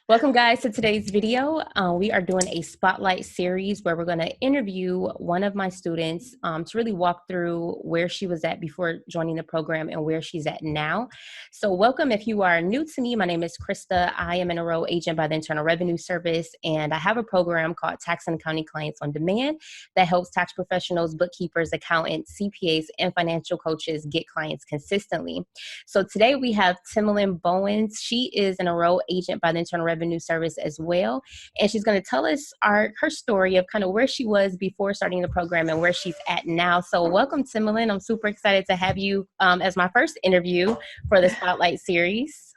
Welcome guys to today's video. We are doing a spotlight series where we're going to interview one of my students to really walk through where she was at before joining the program and where she's at now. So welcome. If you are new to me, my name is Crysta. I am an enrolled agent by the Internal Revenue Service, and I have a program called Tax and Accounting Clients on Demand that helps tax professionals, bookkeepers, accountants, CPAs, and financial coaches get clients consistently. So today we have Similan Bowens. She is an enrolled agent by the Internal Revenue Service as well. And she's going to tell us her story of kind of where she was before starting the program and where she's at now. So welcome, Similan. I'm super excited to have you as my first interview for the Spotlight series.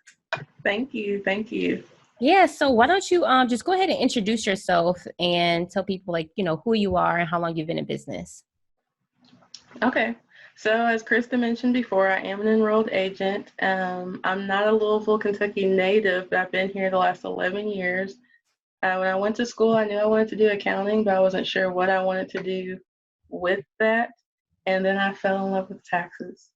Thank you. Thank you. Yeah, so why don't you just go ahead and introduce yourself and tell people who you are and how long you've been in business. Okay. So as Crysta mentioned before, I am an enrolled agent. I'm not a Louisville, Kentucky native, but I've been here the last 11 years. When I went to school, I knew I wanted to do accounting, but I wasn't sure what I wanted to do with that. And then I fell in love with taxes.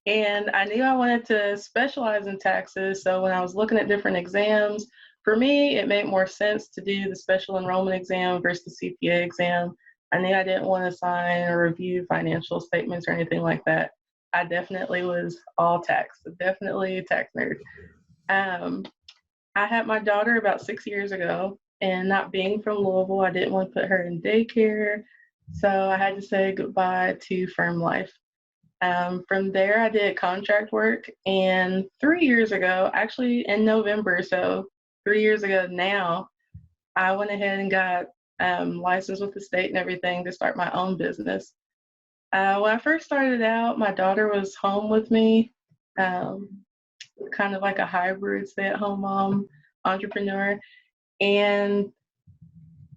And I knew I wanted to specialize in taxes. So when I was looking at different exams, for me, it made more sense to do the special enrollment exam versus the CPA exam. I knew I didn't want to sign or review financial statements or anything like that. I definitely was all tax, definitely a tax nerd. I had my daughter about 6 years ago, and not being from Louisville, I didn't want to put her in daycare, so I had to say goodbye to firm life. From there, I did contract work, and 3 years ago, actually in November, so 3 years ago now, I went ahead and got licensed with the state and everything to start my own business. When I first started out, my daughter was home with me, kind of like a hybrid stay-at-home mom entrepreneur. And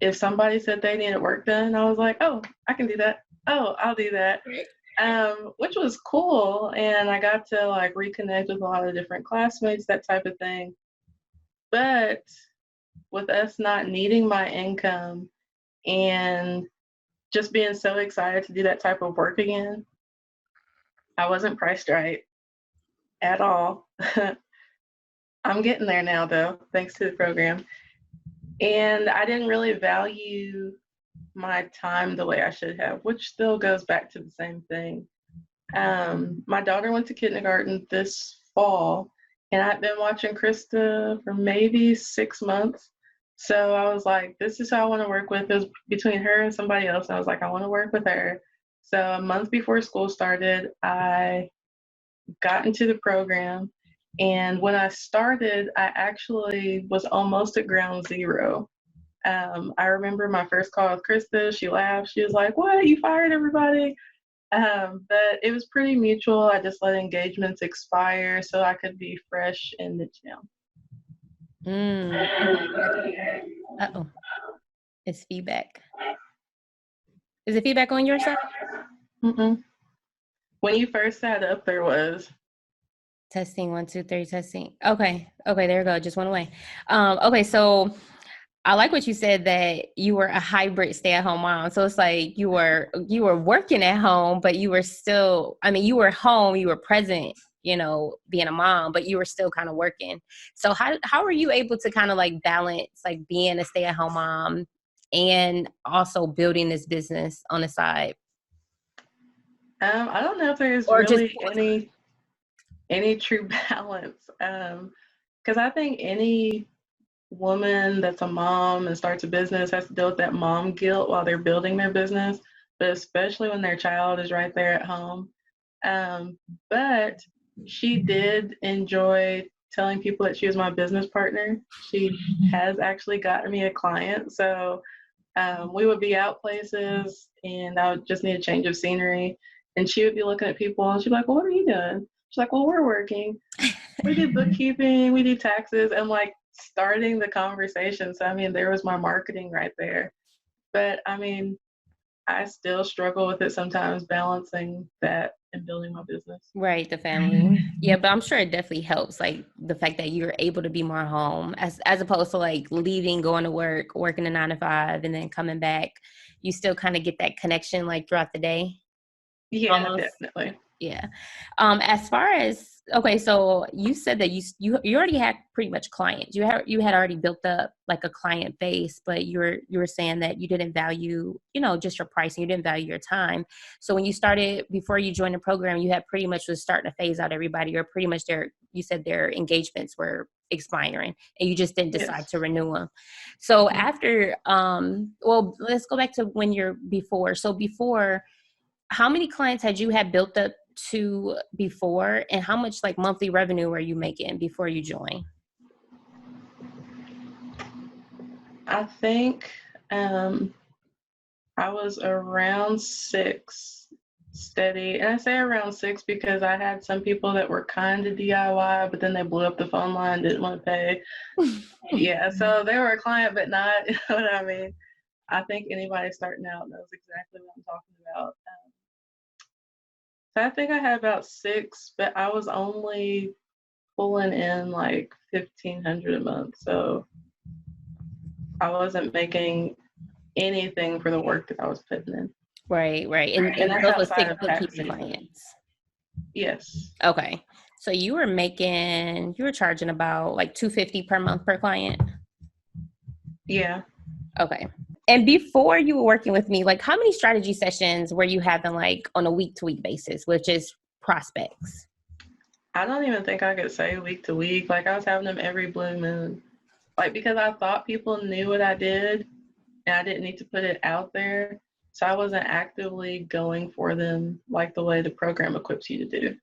if somebody said they needed work done, I was like, oh, I can do that. Oh, I'll do that. Which was cool. And I got to like reconnect with a lot of different classmates, that type of thing. But with us not needing my income and just being so excited to do that type of work again, I wasn't priced right at all. I'm getting there now, though, thanks to the program. And I didn't really value my time the way I should have, which still goes back to the same thing. My daughter went to kindergarten this fall, and I've been watching Crysta for maybe 6 months. So I was like, this is who I want to work with. It was between her and somebody else. And I was like, I want to work with her. So a month before school started, I got into the program. And when I started, I actually was almost at ground zero. I remember my first call with Crysta. She laughed. She was like, what? You fired everybody? But it was pretty mutual. I just let engagements expire so I could be fresh in the gym. Uh-oh. It's feedback. Is it feedback on your side? Mm-mm. When you first sat up, there was. Testing, 1, 2, 3, testing. Okay, there you go. Just went away. Okay, so I like what you said that you were a hybrid stay-at-home mom. So it's like you were working at home, but you were still, you were home, you were present, being a mom, but you were still kind of working. So how are you able to kind of like balance like being a stay-at-home mom and also building this business on the side? I don't know if there's really any true balance. Because I think any woman that's a mom and starts a business has to deal with that mom guilt while they're building their business, but especially when their child is right there at home. But she did enjoy telling people that she was my business partner. She has actually gotten me a client. So we would be out places and I would just need a change of scenery. And she would be looking at people and she'd be like, well, what are you doing? She's like, well, we're working. We do bookkeeping, we do taxes, and like starting the conversation. So, there was my marketing right there. But I still struggle with it sometimes, balancing that and building my business. Right, the family. Yeah, but I'm sure it definitely helps, like the fact that you're able to be more home as opposed to like leaving, going to work, working a 9 to 5, and then coming back. You still kind of get that connection like throughout the day. Yeah, Almost. definitely. Yeah. As far as, okay, so you said that you already had pretty much clients. You had already built up like a client base, but you were saying that you didn't value, just your pricing. You didn't value your time. So when you started, before you joined the program, you had pretty much was starting to phase out everybody, or pretty much you said their engagements were expiring and you just didn't decide Yes. to renew them. So after, well, let's go back to when you're before. So before, how many clients had built up to before, and how much like monthly revenue were you making before you joined? I think I was around 6 steady. And I say around 6 because I had some people that were kind of DIY, but then they blew up the phone line, didn't want to pay. Yeah, so they were a client, but not, you know what I mean? I think anybody starting out knows exactly what I'm talking about. So I think I had about 6, but I was only pulling in like 1,500 a month. So I wasn't making anything for the work that I was putting in. Right. And And that's those were outside 6 of bookkeeping taxes. clients. Yes. Okay. So you were charging about like 250 per month per client. Yeah. Okay. And before you were working with me, like how many strategy sessions were you having like on a week to week basis, which is prospects? I don't even think I could say week to week. Like I was having them every blue moon. Like because I thought people knew what I did and I didn't need to put it out there. So I wasn't actively going for them like the way the program equips you to do.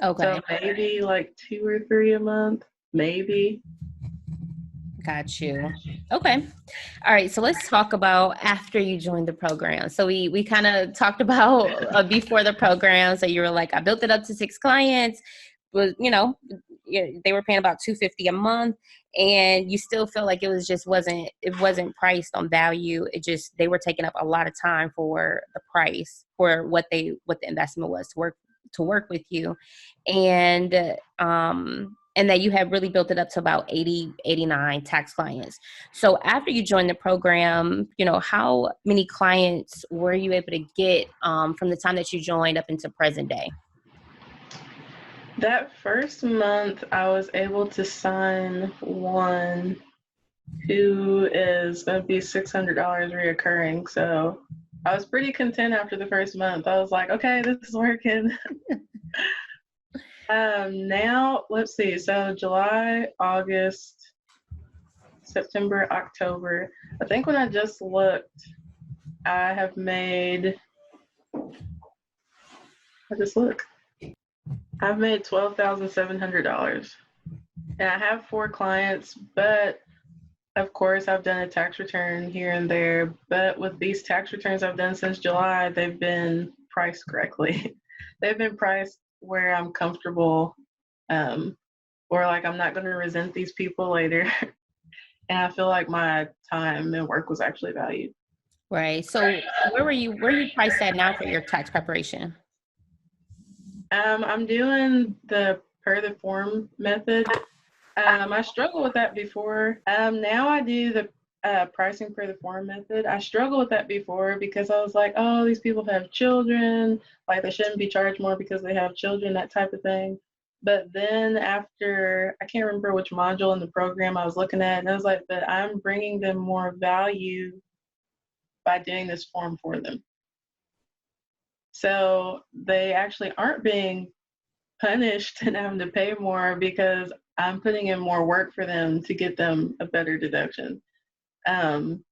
Okay. So maybe like 2 or 3 a month, maybe. Got you. Okay. All right. So let's talk about after you joined the program. So we kind of talked about before the program. So you were like, I built it up to 6 clients. Was they were paying about 250 a month, and you still feel like it wasn't priced on value. They were taking up a lot of time for the price for what the investment was to work with you, and that you have really built it up to about 80, 89 tax clients. So after you joined the program, how many clients were you able to get from the time that you joined up into present day? That first month, I was able to sign one who is going to be $600 reoccurring. So I was pretty content after the first month. I was like, okay, this is working. Now, let's see. So July, August, September, October. I think when I just looked, I have made, I just look, I've made $12,700. And I have 4 clients, but of course, I've done a tax return here and there, but with these tax returns I've done since July, they've been priced correctly. They've been priced where I'm comfortable, or like I'm not going to resent these people later. And I feel like my time and work was actually valued. Right. So where you priced at now for your tax preparation? I'm doing the per the form method. I struggled with that before. Now I do the pricing per the form method. I struggled with that before because I was like, oh, these people have children, like they shouldn't be charged more because they have children, that type of thing. But then after, I can't remember which module in the program I was looking at, and I was like, but I'm bringing them more value by doing this form for them. So they actually aren't being punished and having to pay more because I'm putting in more work for them to get them a better deduction. Um,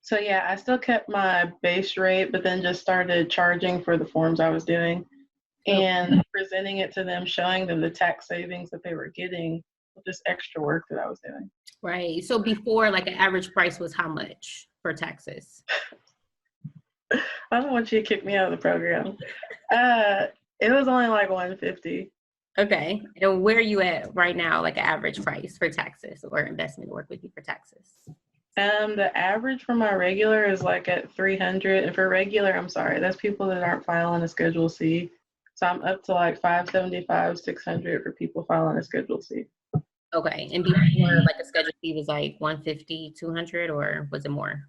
so yeah, I still kept my base rate, but then just started charging for the forms I was doing and presenting it to them, showing them the tax savings that they were getting with this extra work that I was doing. Right. So before, like an average price was how much for taxes? I don't want you to kick me out of the program. It was only like 150. Okay. And where are you at right now, like an average price for taxes or investment work with you for taxes? The average for my regular is like at 300, and for regular, I'm sorry, that's people that aren't filing a Schedule C. So I'm up to like 575, 600 for people filing a Schedule C. Okay. And before, like a schedule fee was like 150, 200, or was it more?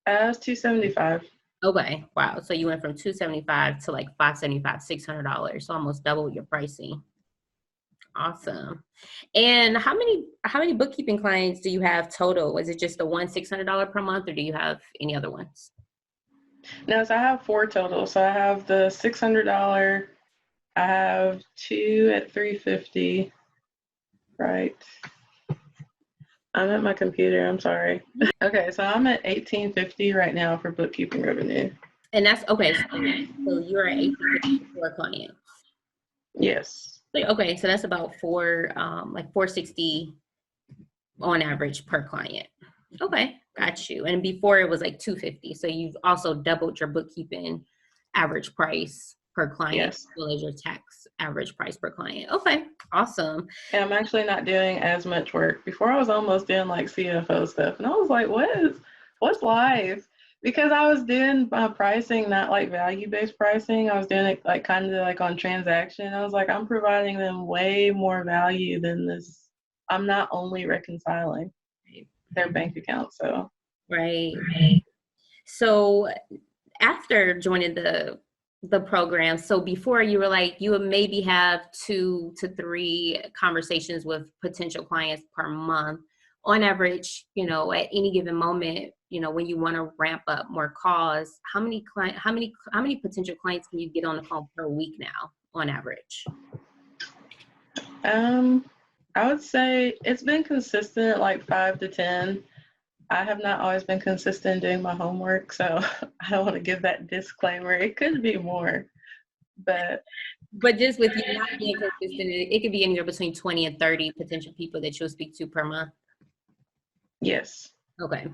It's 275. Okay. Wow. So you went from $275 to like $575, $600. So almost double your pricing. Awesome. And how many bookkeeping clients do you have total? Is it just the one $600 per month, or do you have any other ones? No, so I have 4 total. So I have the $600, I have 2 at 350. Right. I'm at my computer. I'm sorry. Okay, so I'm at 1850 right now for bookkeeping revenue. And that's okay. So you're at 1850 for a client. Yes. Okay, so that's about like 460 on average per client. Okay, got you. And before it was like 250. So you've also doubled your bookkeeping average price per client, as Yes. well as your tax average price per client. Okay, awesome. And I'm actually not doing as much work. Before I was almost doing like CFO stuff, and I was like, what's life? Because I was doing pricing, not like value-based pricing. I was doing it like kind of like on transaction. I was like, I'm providing them way more value than this. I'm not only reconciling their bank account. So Right. So after joining the program, so before you were like you would maybe have 2 to 3 conversations with potential clients per month on average, at any given moment, when you want to ramp up more calls, how many potential clients can you get on the phone per week now on average? I would say it's been consistent, like 5 to 10. I have not always been consistent doing my homework, so I don't want to give that disclaimer. It could be more, but But just with you not being consistent, it could be anywhere between 20 and 30 potential people that you'll speak to per month. yes. Okay.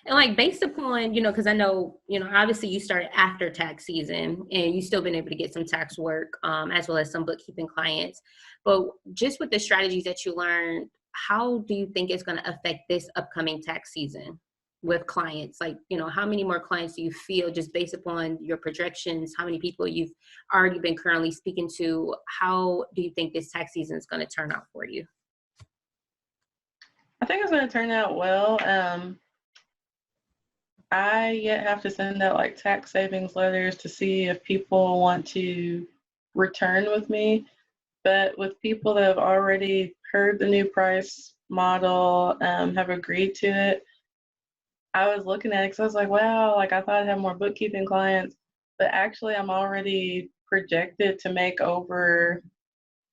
And like based upon, because I know, obviously you started after tax season and you still been able to get some tax work, as well as some bookkeeping clients. But just with the strategies that you learned, how do you think it's going to affect this upcoming tax season with clients? Like, how many more clients do you feel, just based upon your projections, how many people you've already been currently speaking to? How do you think this tax season is going to turn out for you? I think it's going to turn out well. I yet have to send out like tax savings letters to see if people want to return with me. But with people that have already heard the new price model, have agreed to it, I was looking at it because I was like, wow, like I thought I'd have more bookkeeping clients, but actually I'm already projected to make over,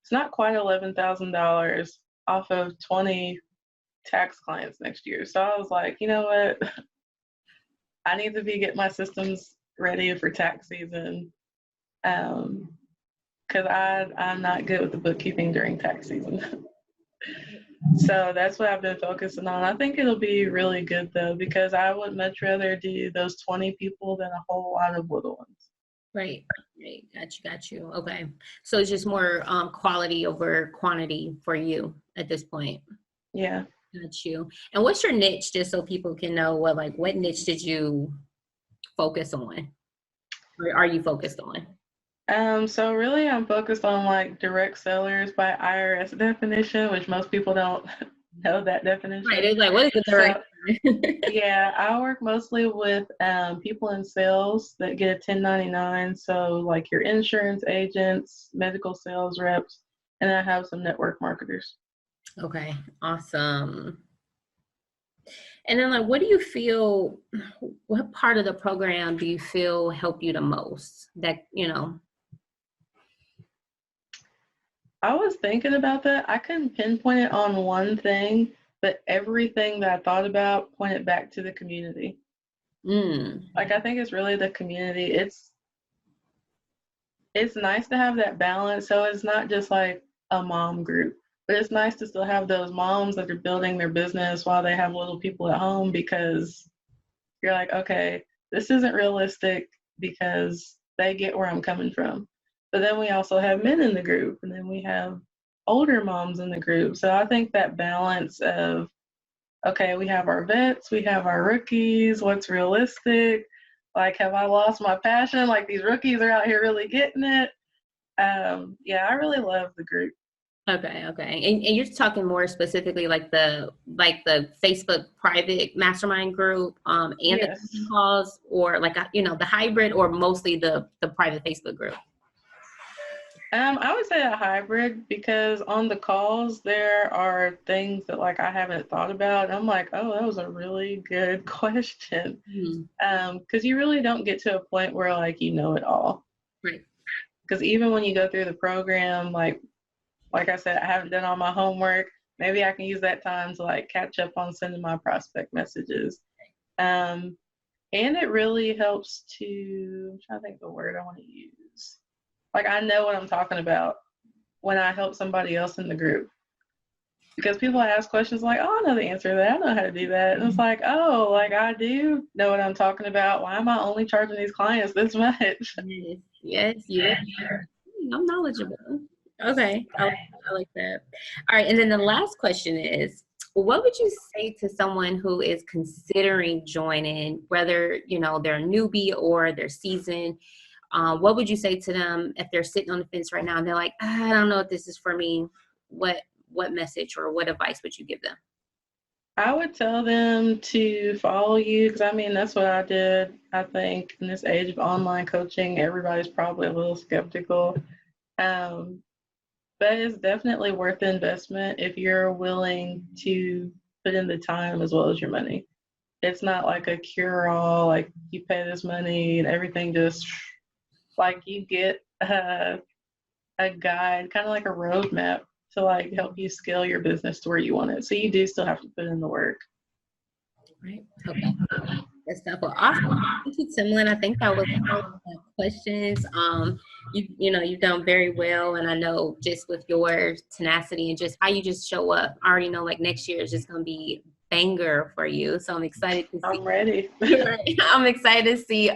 it's not quite $11,000 off of 20 tax clients next year. So I was like, you know what? I need to get my systems ready for tax season. Because I'm not good with the bookkeeping during tax season. So that's what I've been focusing on. I think it'll be really good though, because I would much rather do those 20 people than a whole lot of little ones. Right. Right. Got you. Okay. So it's just more quality over quantity for you at this point. Yeah. Got you. And what's your niche, just so people can know what niche did you focus on? Or are you focused on? So really I'm focused on like direct sellers by IRS definition, which most people don't know that definition. Right. It's like, what is the So direct? yeah, I work mostly with people in sales that get a 1099. So like your insurance agents, medical sales reps, and I have some network marketers. Okay. Awesome. And then like, what part of the program do you feel helped you the most? I was thinking about that. I couldn't pinpoint it on one thing, but everything that I thought about pointed back to the community. Mm, Like I think it's really the community. It's nice to have that balance. So it's not just like a mom group, but it's nice to still have those moms that are building their business while they have little people at home, because you're like, okay, this isn't realistic because they get where I'm coming from. But then we also have men in the group, and then we have older moms in the group. So I think that balance of, okay, we have our vets, we have our rookies, what's realistic? Like, have I lost my passion? Like, these rookies are out here really getting it. Yeah, I really love the group. okay. And you're talking more specifically like like the Facebook private mastermind group and the Yes. coaching calls, or like the hybrid, or mostly the private Facebook group? I would say a hybrid, because on the calls there are things that like I haven't thought about. I'm like, oh, that was a really good question. Mhm. Because you really don't get to a point where like you know it all. Right. Because even when you go through the program, like I said, I haven't done all my homework. Maybe I can use that time to like catch up on sending my prospect messages. Um, and it really helps to, I'm trying to think of the word I want to use. Like I know what I'm talking about when I help somebody else in the group. Because people ask questions like, oh, I know the answer to that. I know how to do that. And it's like, oh, like I do know what I'm talking about. Why am I only charging these clients this much? Yes, yes. I'm knowledgeable. Okay, I like that. All right, and then the last question is, what would you say to someone who is considering joining, whether they're a newbie or they're seasoned? What would you say to them if they're sitting on the fence right now and they're like, I don't know if this is for me? What message or what advice would you give them? I would tell them to follow you, because I mean, that's what I did. I think in this age of online coaching, everybody's probably a little skeptical. Um, but it's definitely worth the investment if you're willing to put in the time as well as your money. It's not like a cure-all, like you pay this money and everything just like you get a guide, kind of like a roadmap to like help you scale your business to where you want it. So you do still have to put in the work. Right. Okay. That's stuff. Well, awesome. Thank you, Similan. I think that was all of my questions. You've done very well, and I know just with your tenacity and just how you just show up, I already know like next year is just gonna be banger for you. So I'm excited to see. I'm ready. I'm excited to see.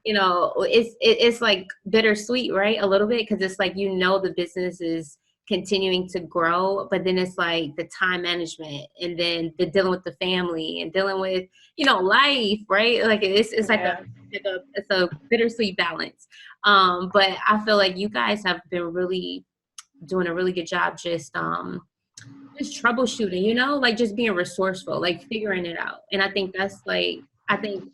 It's like bittersweet, right? A little bit, because it's like the business is continuing to grow, but then it's like the time management, and then the dealing with the family and dealing with life, right? Like it's like Yeah. it's a bittersweet balance. But I feel like you guys have been really doing a really good job just troubleshooting, like just being resourceful, like figuring it out. And I think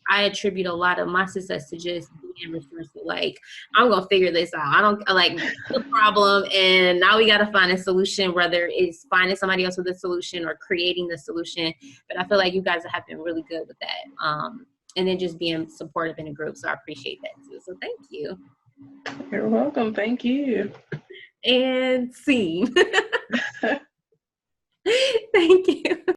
I attribute a lot of my success to just being resourceful. Like, I'm gonna figure this out. I don't like the problem, and now we gotta find a solution, whether it's finding somebody else with a solution or creating the solution. But I feel like you guys have been really good with that. And then just being supportive in a group. So I appreciate that too. So thank you. You're welcome. Thank you. And scene. Thank you.